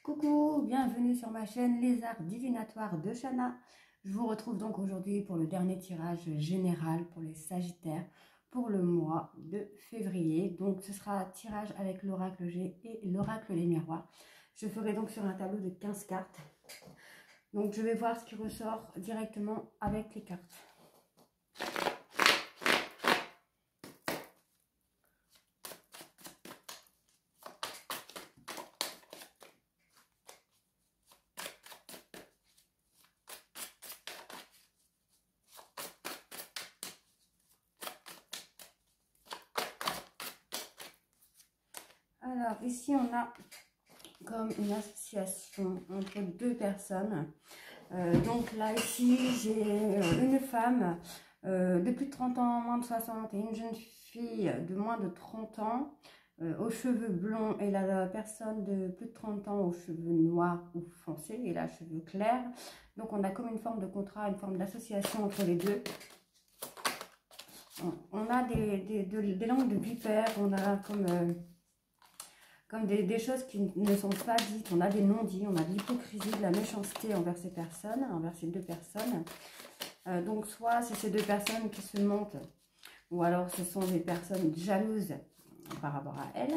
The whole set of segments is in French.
Coucou, bienvenue sur ma chaîne Les Arts Divinatoires de Shana. Je vous retrouve donc aujourd'hui pour le dernier tirage général pour les Sagittaires pour le mois de février. Donc ce sera un tirage avec l'oracle G et l'oracle Les Miroirs. Je ferai donc sur un tableau de 15 cartes. Donc je vais voir ce qui ressort directement avec les cartes. Alors ici on a comme une association entre deux personnes. Donc là ici j'ai une femme de plus de 30 ans, moins de 60 et une jeune fille de moins de 30 ans aux cheveux blonds, et la personne de plus de 30 ans aux cheveux noirs ou foncés et là cheveux clairs. Donc on a comme une forme de contrat, une forme d'association entre les deux. On a des langues de vipère, on a comme des choses qui ne sont pas dites, on a des non-dits, on a de l'hypocrisie, de la méchanceté envers ces personnes, envers ces deux personnes. Donc soit c'est ces deux personnes qui se mentent, ou alors ce sont des personnes jalouses par rapport à elles.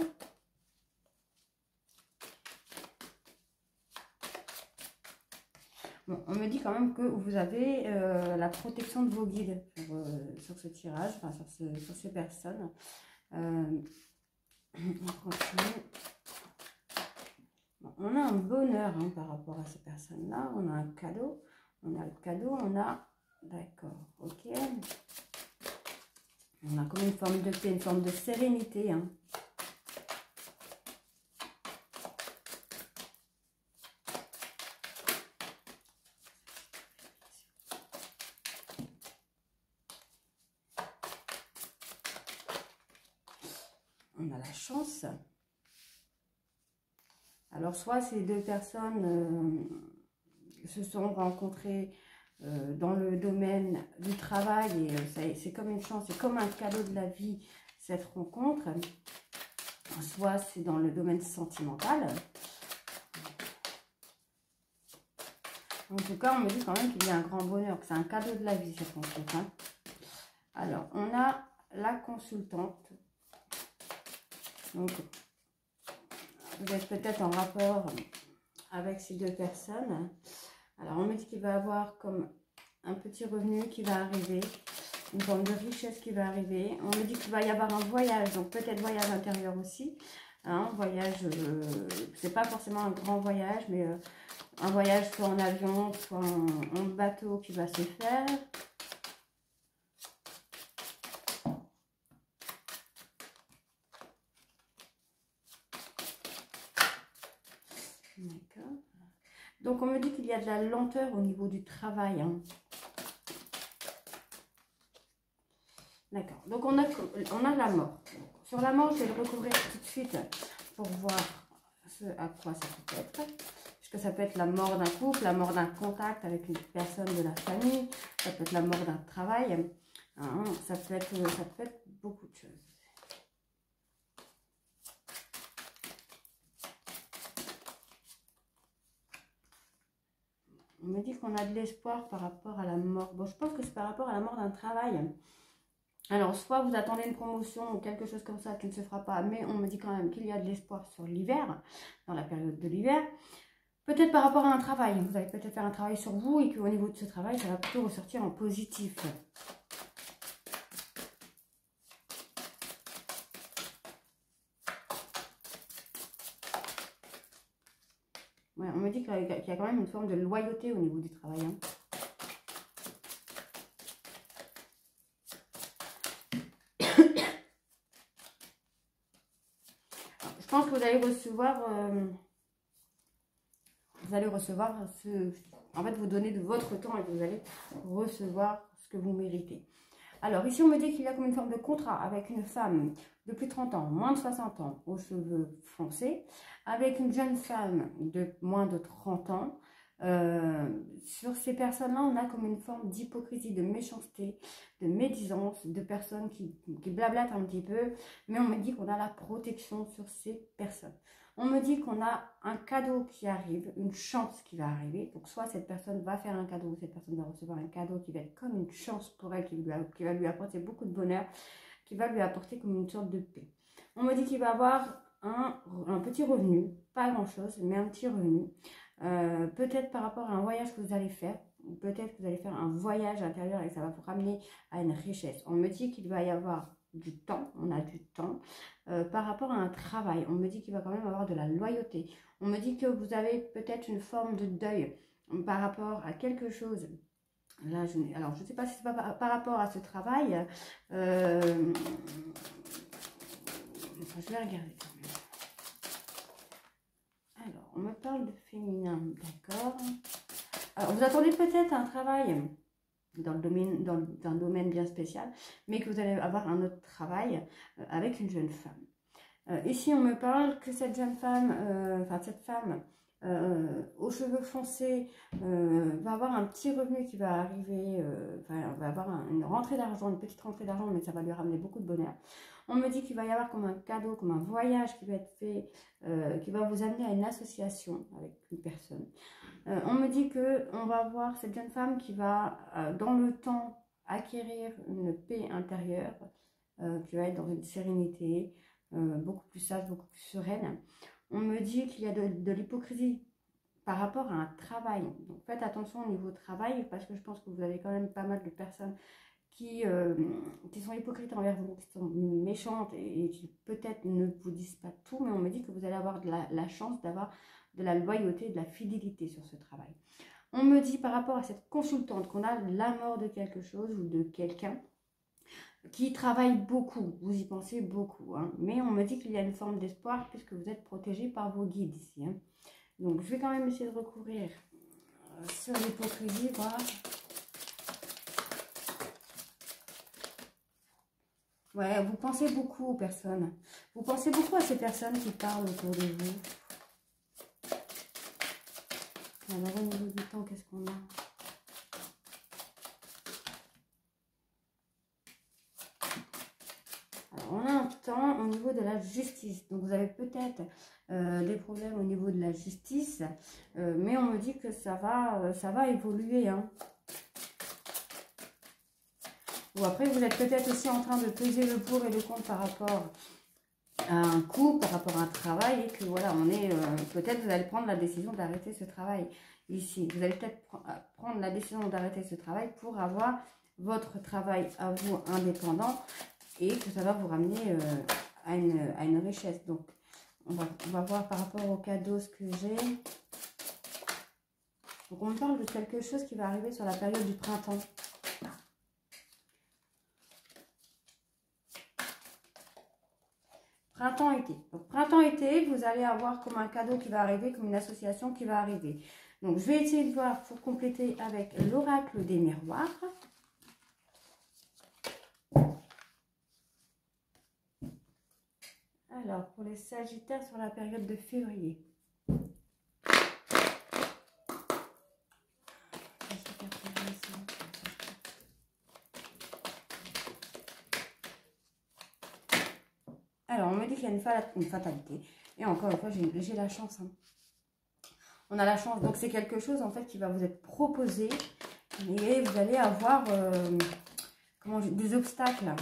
Bon, on me dit quand même que vous avez la protection de vos guides sur ce tirage, enfin sur ces personnes. On continue. Bon, on a un bonheur par rapport à ces personnes-là. On a un cadeau. On a le cadeau. On a... D'accord, ok. On a comme une forme de paix, une forme de sérénité. On a la chance. Alors, soit ces deux personnes se sont rencontrées dans le domaine du travail et c'est comme une chance, c'est comme un cadeau de la vie, cette rencontre. Soit c'est dans le domaine sentimental. En tout cas, on me dit quand même qu'il y a un grand bonheur, que c'est un cadeau de la vie, cette rencontre. Alors, on a la consultante. Donc, vous êtes peut-être en rapport avec ces deux personnes. Alors, on me dit qu'il va y avoir comme un petit revenu qui va arriver, une forme de richesse qui va arriver. On me dit qu'il va y avoir un voyage, donc peut-être voyage intérieur aussi. Voyage, c'est pas forcément un grand voyage, mais un voyage soit en avion, soit en bateau qui va se faire. D'accord. Donc, on me dit qu'il y a de la lenteur au niveau du travail. D'accord. Donc, on a la mort. Sur la mort, je vais le recouvrir tout de suite pour voir ce à quoi ça peut être. Puisque ça peut être la mort d'un couple, la mort d'un contact avec une personne de la famille. Ça peut être la mort d'un travail. Ça peut être beaucoup de choses. On me dit qu'on a de l'espoir par rapport à la mort. Bon, je pense que c'est par rapport à la mort d'un travail. Alors, soit vous attendez une promotion ou quelque chose comme ça qui ne se fera pas, mais on me dit quand même qu'il y a de l'espoir sur l'hiver, dans la période de l'hiver. Peut-être par rapport à un travail. Vous allez peut-être faire un travail sur vous et qu'au niveau de ce travail, ça va plutôt ressortir en positif. Ouais, on me dit qu'il y a quand même une forme de loyauté au niveau du travail. Je pense que vous allez recevoir, en fait, vous donnez de votre temps et vous allez recevoir ce que vous méritez. Alors, ici, on me dit qu'il y a comme une forme de contrat avec une femme de plus de 30 ans, moins de 60 ans, aux cheveux foncés, avec une jeune femme de moins de 30 ans. Sur ces personnes-là, on a comme une forme d'hypocrisie, de méchanceté, de médisance, de personnes qui blablatent un petit peu, mais on me dit qu'on a la protection sur ces personnes. On me dit qu'on a un cadeau qui arrive, une chance qui va arriver. Donc, soit cette personne va faire un cadeau, ou cette personne va recevoir un cadeau qui va être comme une chance pour elle, qui va lui apporter beaucoup de bonheur, qui va lui apporter comme une sorte de paix. On me dit qu'il va avoir un petit revenu, pas grand-chose, mais un petit revenu. Peut-être par rapport à un voyage que vous allez faire, ou peut-être que vous allez faire un voyage intérieur et que ça va vous ramener à une richesse. On me dit qu'il va y avoir du temps, on a du temps. Par rapport à un travail, on me dit qu'il va quand même avoir de la loyauté. On me dit que vous avez peut-être une forme de deuil par rapport à quelque chose. Là, alors, je ne sais pas si c'est par rapport à ce travail. Enfin, je vais regarder quand même. Alors, on me parle de féminin, d'accord. Alors, vous attendez peut-être un travail dans le domaine, dans un domaine bien spécial, mais que vous allez avoir un autre travail avec une jeune femme. Ici, on me parle que cette jeune femme, enfin cette femme aux cheveux foncés va avoir un petit revenu qui va arriver, enfin, va avoir une rentrée d'argent, une petite rentrée d'argent, mais ça va lui ramener beaucoup de bonheur. On me dit qu'il va y avoir comme un cadeau, comme un voyage qui va être fait, qui va vous amener à une association avec une personne. On me dit qu'on va voir cette jeune femme qui va, dans le temps, acquérir une paix intérieure, qui va être dans une sérénité, beaucoup plus sage, beaucoup plus sereine. On me dit qu'il y a de l'hypocrisie par rapport à un travail. Donc faites attention au niveau travail, parce que je pense que vous avez quand même pas mal de personnes qui sont hypocrites envers vous, qui sont méchantes et qui peut-être ne vous disent pas tout, mais on me dit que vous allez avoir la chance d'avoir de la loyauté, de la fidélité sur ce travail. On me dit par rapport à cette consultante qu'on a la mort de quelque chose ou de quelqu'un qui travaille beaucoup, vous y pensez beaucoup, hein. Mais on me dit qu'il y a une forme d'espoir puisque vous êtes protégé par vos guides ici, hein. Donc je vais quand même essayer de recourir sur l'hypocrisie, voir. Ouais, vous pensez beaucoup aux personnes. Vous pensez beaucoup à ces personnes qui parlent autour de vous. Alors, au niveau du temps, qu'est-ce qu'on a? Alors, on a un temps au niveau de la justice. Donc, vous avez peut-être des problèmes au niveau de la justice. Mais on me dit que ça va évoluer, hein. Ou après, vous êtes peut-être aussi en train de peser le pour et le contre par rapport à un coup, par rapport à un travail, et que voilà, on est peut-être vous allez prendre la décision d'arrêter ce travail ici. Vous allez peut-être prendre la décision d'arrêter ce travail pour avoir votre travail à vous indépendant et que ça va vous ramener à une richesse. Donc, on va voir par rapport au cadeau ce que j'ai. Donc, on me parle de quelque chose qui va arriver sur la période du printemps. Printemps-été. Donc, printemps-été, vous allez avoir comme un cadeau qui va arriver, comme une association qui va arriver. Donc, je vais essayer de voir pour compléter avec l'oracle des miroirs. Alors, pour les Sagittaires sur la période de février. Alors, on me dit qu'il y a une fatalité. Et encore une fois, j'ai la chance, hein. On a la chance. Donc, c'est quelque chose, en fait, qui va vous être proposé. Et vous allez avoir des obstacles.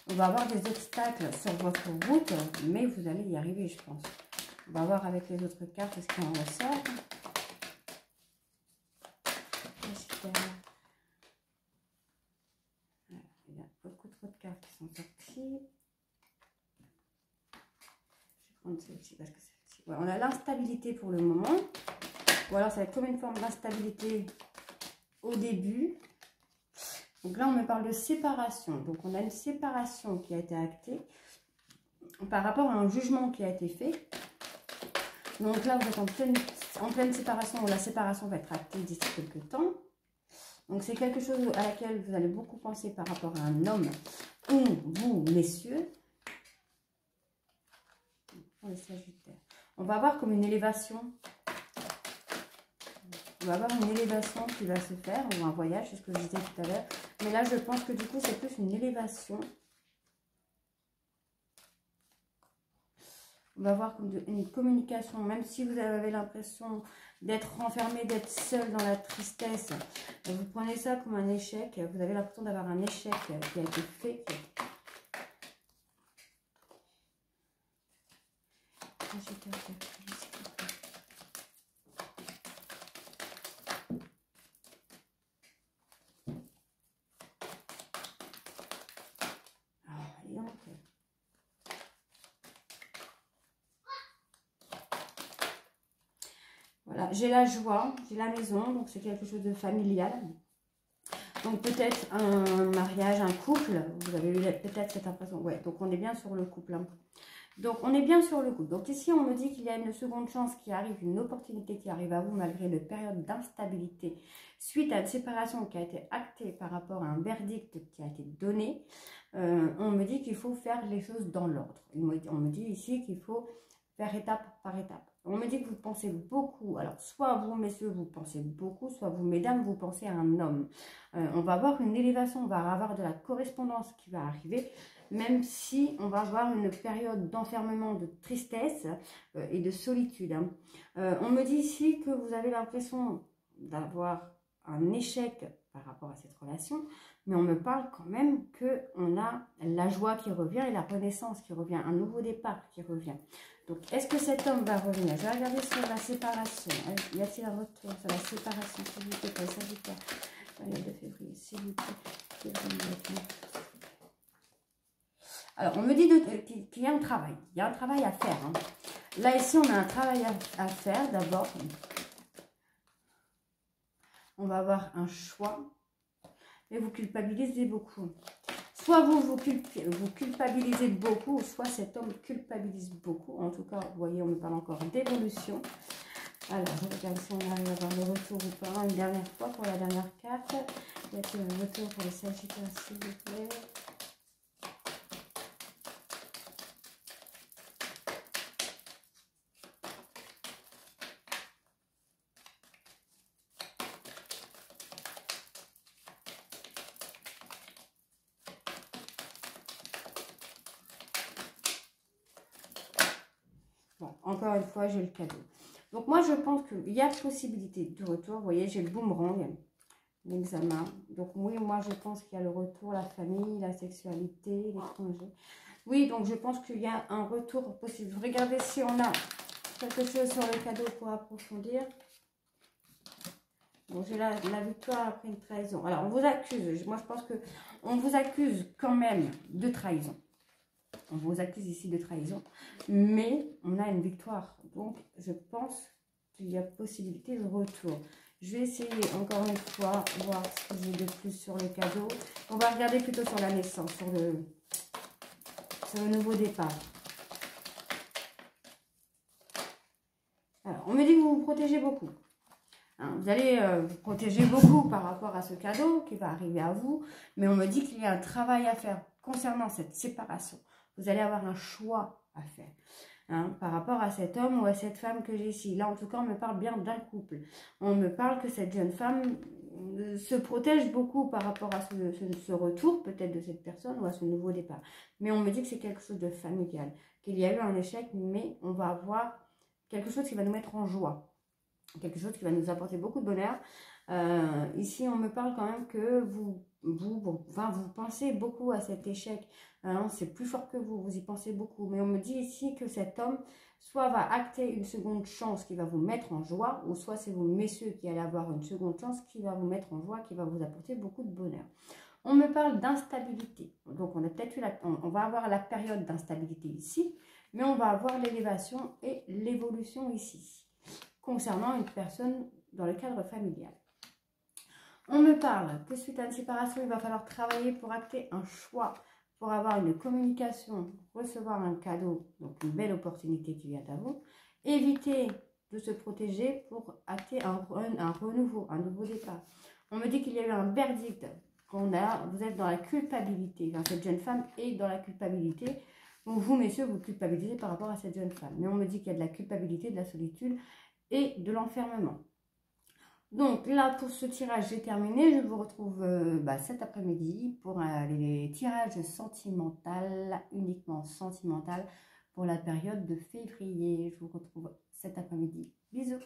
On va avoir des obstacles sur votre route. Mais vous allez y arriver, je pense. On va voir avec les autres cartes ce qui en ressort. Il y a beaucoup trop de cartes qui sont sorties. Celle-ci parce que celle-ci. Ouais, on a l'instabilité pour le moment. Ou alors ça va être comme une forme d'instabilité au début. Donc là on me parle de séparation. Donc on a une séparation qui a été actée par rapport à un jugement qui a été fait. Donc là vous êtes en pleine séparation, où la séparation va être actée d'ici quelques temps. Donc c'est quelque chose à laquelle vous allez beaucoup penser par rapport à un homme ou vous messieurs. Les Sagittaires. On va avoir comme une élévation. On va avoir une élévation qui va se faire, ou un voyage, c'est ce que je disais tout à l'heure. Mais là, je pense que du coup, c'est plus une élévation. On va voir comme une communication, même si vous avez l'impression d'être renfermé, d'être seul dans la tristesse. Vous prenez ça comme un échec. Vous avez l'impression d'avoir un échec qui a été fait. Voilà, j'ai la joie, j'ai la maison, donc c'est quelque chose de familial. Donc peut-être un mariage, un couple, vous avez eu peut-être cette impression. Ouais, donc on est bien sur le couple. Hein. Donc on est bien sur le couple. Donc ici on me dit qu'il y a une seconde chance qui arrive, une opportunité qui arrive à vous malgré une période d'instabilité suite à une séparation qui a été actée par rapport à un verdict qui a été donné. On me dit qu'il faut faire les choses dans l'ordre. On me dit ici qu'il faut faire étape par étape. On me dit que vous pensez beaucoup. Alors, soit vous, messieurs, vous pensez beaucoup, soit vous, mesdames, vous pensez à un homme. On va avoir une élévation, on va avoir de la correspondance qui va arriver, même si on va avoir une période d'enfermement, de tristesse et de solitude. Hein. On me dit ici que vous avez l'impression d'avoir un échec par rapport à cette relation, mais on me parle quand même qu'on a la joie qui revient et la renaissance qui revient, un nouveau départ qui revient. Donc, est-ce que cet homme va revenir? Je vais regarder sur la séparation. Y a-t-il un retour sur la séparation, s'il vous plaît, pour les Sagittaires? Le 2 février, s'il vous plaît. Alors, on me dit qu'il y a un travail. Il y a un travail à faire. Hein. Là, ici, on a un travail à faire. D'abord, on va avoir un choix. Et vous culpabilisez beaucoup. Soit vous culpabilisez beaucoup, soit cet homme culpabilise beaucoup. En tout cas, vous voyez, on me parle encore d'évolution. Alors, je regarde si on arrive à avoir le retour ou pas. Une dernière fois pour la dernière carte. Y a-t-il un retour pour les Sagittaires, s'il vous plaît? Bon, encore une fois, j'ai le cadeau. Donc, moi, je pense qu'il y a possibilité de retour. Vous voyez, j'ai le boomerang, l'examen. Donc, oui, moi, je pense qu'il y a le retour, la famille, la sexualité, l'étranger. Oui, donc, je pense qu'il y a un retour possible. Regardez si on a quelque chose sur le cadeau pour approfondir. Bon, j'ai la victoire après une trahison. Alors, on vous accuse. Moi, je pense qu'on vous accuse quand même de trahison. On vous accuse ici de trahison, mais on a une victoire. Donc, je pense qu'il y a possibilité de retour. Je vais essayer encore une fois, voir ce que j'ai de plus sur les cadeaux. On va regarder plutôt sur la naissance, sur le nouveau départ. Alors, on me dit que vous vous protégez beaucoup. Hein, vous allez vous protéger beaucoup par rapport à ce cadeau qui va arriver à vous, mais on me dit qu'il y a un travail à faire concernant cette séparation. Vous allez avoir un choix à faire hein, par rapport à cet homme ou à cette femme que j'ai ici. Là, en tout cas, on me parle bien d'un couple. On me parle que cette jeune femme se protège beaucoup par rapport à ce retour, peut-être de cette personne ou à ce nouveau départ. Mais on me dit que c'est quelque chose de familial, qu'il y a eu un échec, mais on va avoir quelque chose qui va nous mettre en joie. Quelque chose qui va nous apporter beaucoup de bonheur. Ici, on me parle quand même que vous pensez beaucoup à cet échec. Hein, c'est plus fort que vous, vous y pensez beaucoup. Mais on me dit ici que cet homme, soit va acter une seconde chance qui va vous mettre en joie, ou soit c'est vous, messieurs, qui allez avoir une seconde chance qui va vous mettre en joie, qui va vous apporter beaucoup de bonheur. On me parle d'instabilité. Donc, on a peut-être eu on va avoir la période d'instabilité ici, mais on va avoir l'élévation et l'évolution ici, concernant une personne dans le cadre familial. On me parle que suite à une séparation, il va falloir travailler pour acter un choix, pour avoir une communication, recevoir un cadeau, donc une belle opportunité qui vient à vous. Éviter de se protéger pour acter un renouveau, un nouveau départ. On me dit qu'il y a eu un verdict, vous êtes dans la culpabilité. Enfin, cette jeune femme est dans la culpabilité. Donc vous, messieurs, vous culpabilisez par rapport à cette jeune femme. Mais on me dit qu'il y a de la culpabilité, de la solitude et de l'enfermement. Donc là, pour ce tirage, j'ai terminé. Je vous retrouve cet après-midi pour les tirages sentimentaux, uniquement sentimental, pour la période de février. Je vous retrouve cet après-midi. Bisous!